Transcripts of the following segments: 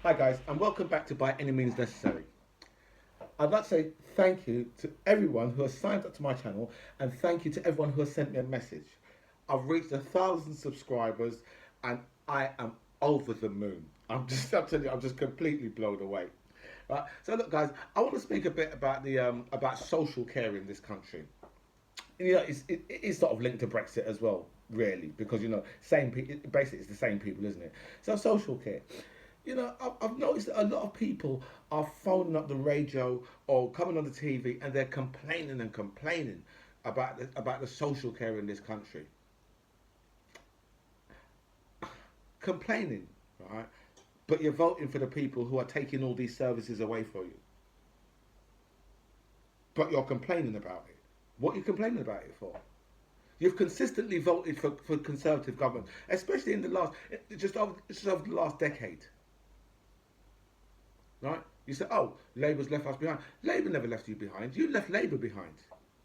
Hi guys, and welcome back to By Any Means Necessary. I'd like to say thank you to everyone who has signed up to my channel, and thank you to everyone who has sent me a message. I've reached 1,000 subscribers, and I am over the moon. I'm telling you, I'm just completely blown away. Right. So look, guys, I want to speak a bit about the about social care in this country. It is sort of linked to Brexit as well, really, because same basically it's the same people, isn't it? So social care. I've noticed that a lot of people are phoning up the radio or coming on the TV, and they're complaining and complaining about the social care in this country. Complaining, right? But you're voting for the people who are taking all these services away from you. But you're complaining about it. What are you complaining about it for? You've consistently voted for Conservative government, especially in the last, just over the last decade. Right? You say, oh, Labour's left us behind. Labour never left you behind. You left Labour behind.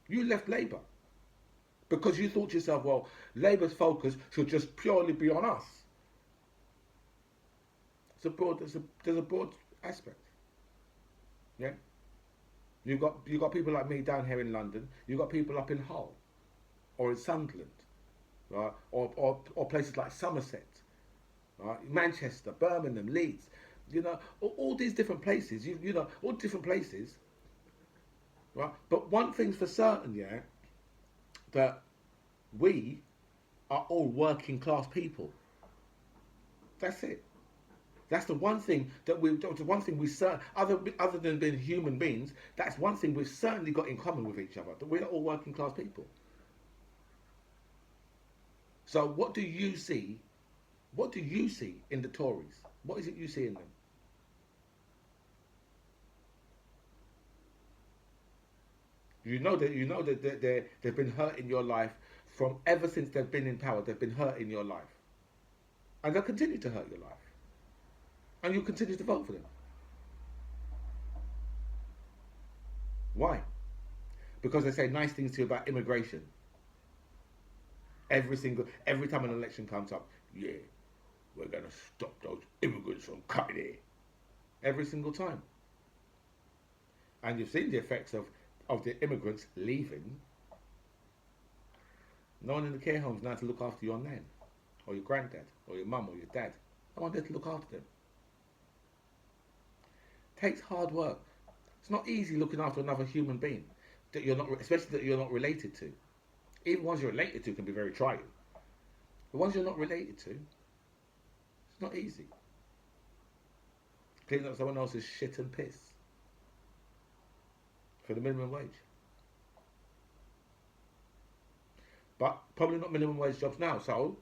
You left Labour. Because you thought to yourself, well, Labour's focus should just purely be on us. There's a broad aspect. Yeah? You've got people like me down here in London. You've got people up in Hull or in Sunderland, right? Or places like Somerset, right? Manchester, Birmingham, Leeds. All these different places. All different places, right? But one thing's for certain, yeah, that we are all working class people. That's it. That's the one thing other than being human beings, that's one thing we've certainly got in common with each other, that we're all working class people. So what do you see? What do you see in the Tories? What is it you see in them? You know that they've been hurting your life from ever since they've been in power. They've been hurting your life, and they'll continue to hurt your life, and you'll continue to vote for them. Why? Because they say nice things to you about immigration. Every time an election comes up, yeah, we're gonna stop those immigrants from coming here. Every single time. And you've seen the effects of the immigrants leaving. No one in the care homes now to look after your nan, or your granddad, or your mum, or your dad. No one there to look after them. It takes hard work. It's not easy looking after another human being that you're not, especially that you're not related to. Even ones you're related to can be very trying. The ones you're not related to, it's not easy. Cleaning up someone else's shit and piss for the minimum wage. But probably not minimum wage jobs now. So,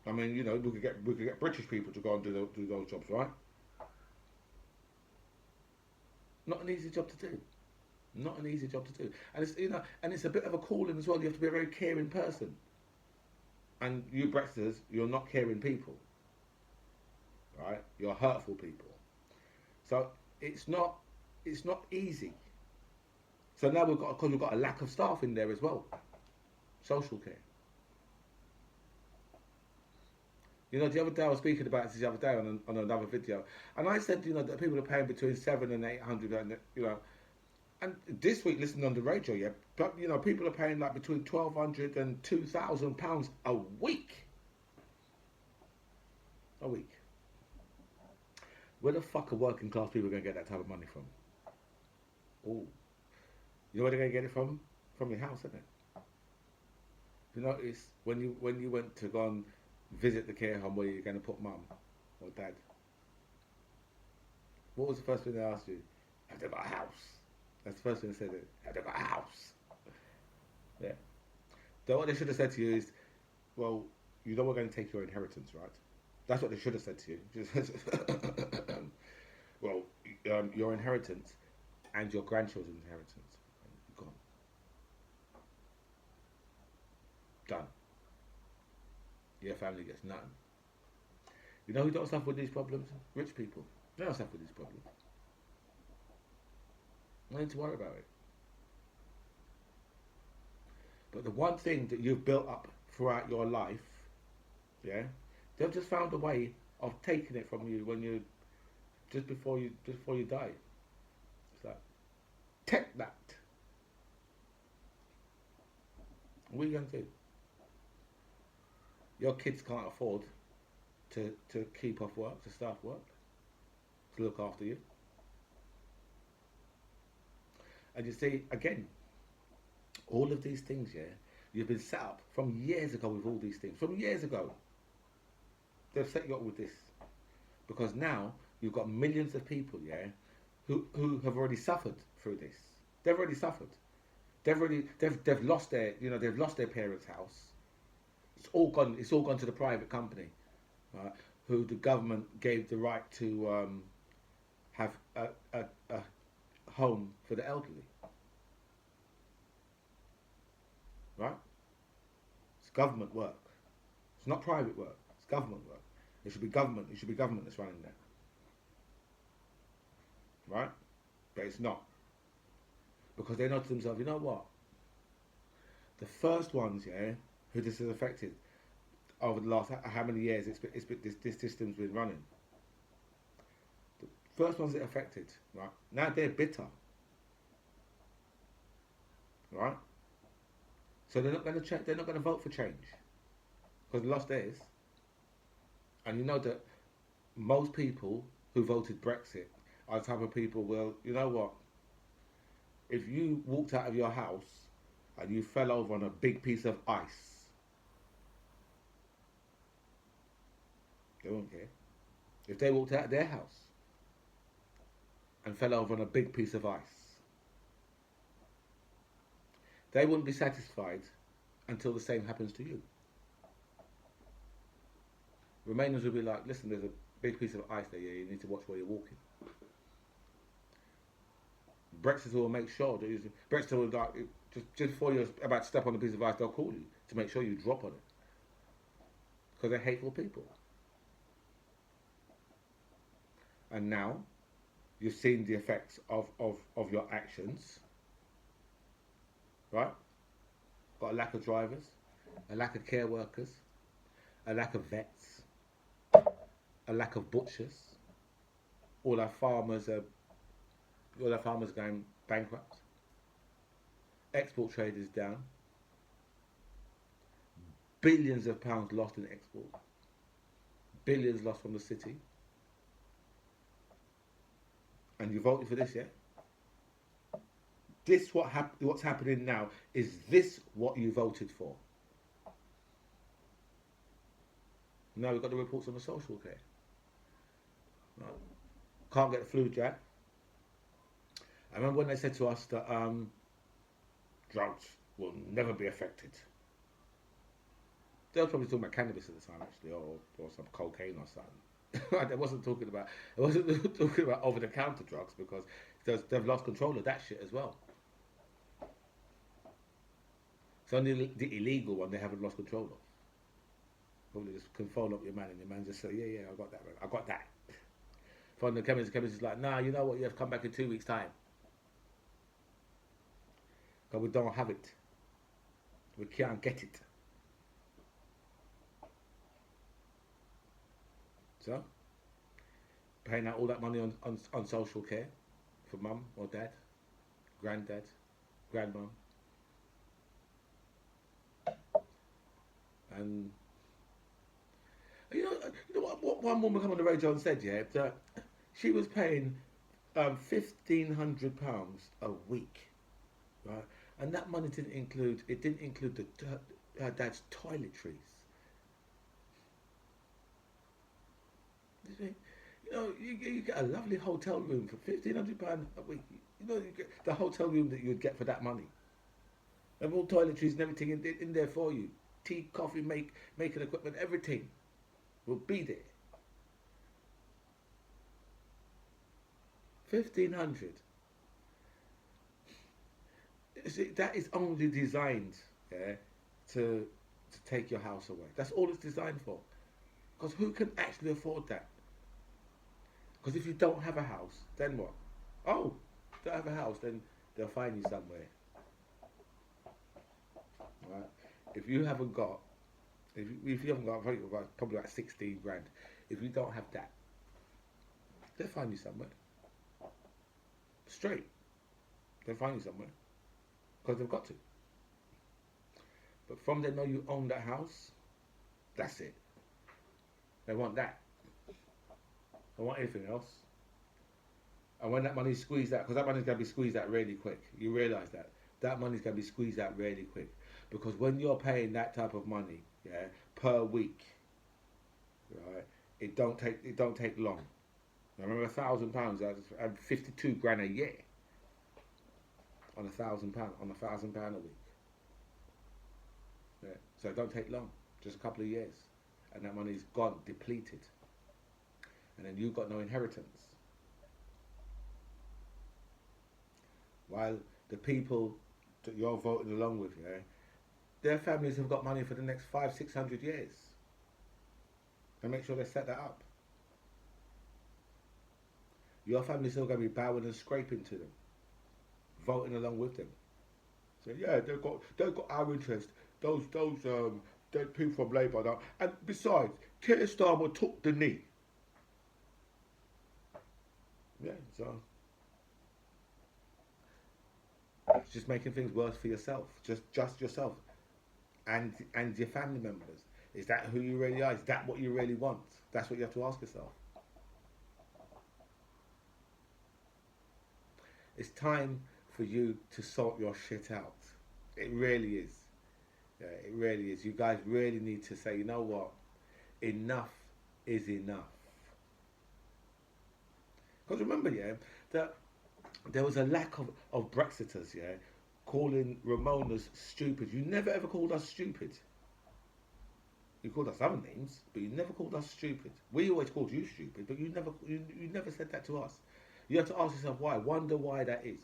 I mean, we could get British people to go and do those jobs, right? Not an easy job to do. Not an easy job to do. And it's a bit of a calling as well. You have to be a very caring person. And you Brexiters, you're not caring people, right? You're hurtful people. So it's not easy. So now because we've got a lack of staff in there as well. Social care. The other day I was speaking about this the other day on another video, and I said, that people are paying between 700 and 800, and this week listening on the radio, yeah, but people are paying like between 1,200 and 2,000 pounds a week. A week. Where the fuck are working class people going to get that type of money from? Oh, you know where they're going to get it from? From your house, isn't it? It's when you went to go and visit the care home where you're going to put mum or dad. What was the first thing they asked you? Have they got a house? That's the first thing they said. Have they got a house? Yeah. So what they should have said to you is, well, we're going to take your inheritance, right? That's what they should have said to you. Well, your inheritance and your grandchildren's inheritance. Gone. Done. Your family gets nothing. You know who don't suffer with these problems? Rich people. They don't suffer with these problems. No need to worry about it. But the one thing that you've built up throughout your life, yeah, they've just found a way of taking it from you when you just before you die. It's like, take that. What are you going to do? Your kids can't afford to keep off work, to start work, to look after you. And you see, again, all of these things, yeah, you've been set up from years ago with all these things. From years ago, they've set you up with this. Because now you've got millions of people, yeah, who have already suffered through this. They've already suffered. They've lost their, they've lost their parents' house. It's all gone to the private company, right, who the government gave the right to have a home for the elderly, right? It's government work. It's not private work. It's government work. It should be government. It should be government that's running that, right? But it's not, because they know to themselves, you know what? The first ones, yeah, who this has affected over the last how many years this system's been running. The first ones it affected, right? Now they're bitter, right? So they're not going to change. They're not going to vote for change because they lost theirs. And you know that most people who voted Brexit are the type of people. Well, you know what? If you walked out of your house and you fell over on a big piece of ice, they won't care. If they walked out of their house and fell over on a big piece of ice, they wouldn't be satisfied until the same happens to you. Remainers will be like, listen, there's a big piece of ice there, yeah, you need to watch where you're walking. Brexit will make sure that Brexit will, like, just before you're about to step on a piece of ice, they'll call you to make sure you drop on it. Because they're hateful people. And now, you've seen the effects of your actions, right? Got a lack of drivers, a lack of care workers, a lack of vets, a lack of butchers. All our farmers are going bankrupt. Export trade is down. Billions of pounds lost in export. Billions lost from the city. And you voted for this, yeah? What's happening now, is this what you voted for? Now we've got the reports on the social care. Right. Can't get the flu jab. I remember when they said to us that drugs will never be affected. They were probably talking about cannabis at the time, actually, or some cocaine or something. They wasn't talking about over-the-counter drugs, because they've lost control of that shit as well. It's only the illegal one they haven't lost control of. Probably just can phone up your man, and your man just say, yeah, I got that, man. I got that. From the chemist is like, nah, you know what, you have to come back in 2 weeks' time. Because we don't have it. We can't get it. So, paying out all that money on social care for mum or dad, granddad, grandmum. And you know what one woman come on the radio and said, yeah, that she was paying £1,500 a week, right? And that money didn't include her dad's toiletries. You know, you get a lovely hotel room for £1,500 a week. You know, you get the hotel room that you'd get for that money. And all toiletries and everything in there for you. Tea, coffee, making equipment, everything will be there. 1,500. See, that is only designed, yeah, to take your house away. That's all it's designed for. Because who can actually afford that? Because if you don't have a house, then what? Oh, don't have a house, then they'll find you somewhere. Right? If you haven't got, probably about 16 grand. If you don't have that, They'll find you somewhere. Straight. They'll find you somewhere. Because they've got to. But from they know you own that house, that's it. They want that. They want anything else. And when that money's squeezed out, because that money's going to be squeezed out really quick. You realise that. That money's going to be squeezed out really quick. Because when you're paying that type of money, yeah, per week, right, it don't take long. I remember £1,000, that's 52 grand a year on £1,000 a week. Yeah. So it don't take long, just a couple of years, and that money's gone, depleted, and then you've got no inheritance. While the people that you're voting along with, yeah, their families have got money for the next 500-600 years. And make sure they set that up. Your family's still going to be bowing and scraping to them, voting along with them. So yeah, they've got our interest. Those people from Labour now. And besides, Keir Starmer took the knee. Yeah, so it's just making things worse for yourself. Just yourself. And your family members. Is that who you really are? Is that what you really want? That's what you have to ask yourself. It's time for you to sort your shit out. It really is. Yeah, it really is. You guys really need to say, you know what? Enough is enough. Because remember, yeah, that there was a lack of Brexiters, yeah, calling Ramonas stupid. You never ever called us stupid. You called us other names, but you never called us stupid. We always called you stupid, but you never said that to us. You have to ask yourself why. Wonder why that is.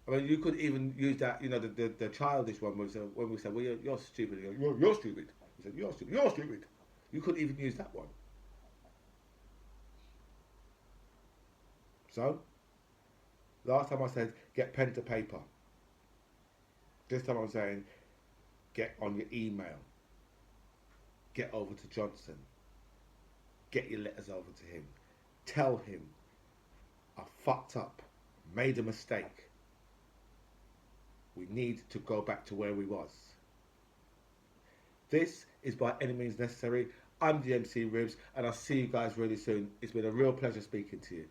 I mean, you could even use that, you know, the childish one when we said, well, you're stupid. You're stupid. You said, you're stupid. You're stupid. You could even use that one. So, last time I said, get pen to paper. This time I'm saying, get on your email. Get over to Johnson. Get your letters over to him. Tell him, I fucked up, made a mistake. We need to go back to where we was. This is By Any Means Necessary. I'm the MC Ribs, and I'll see you guys really soon. It's been a real pleasure speaking to you.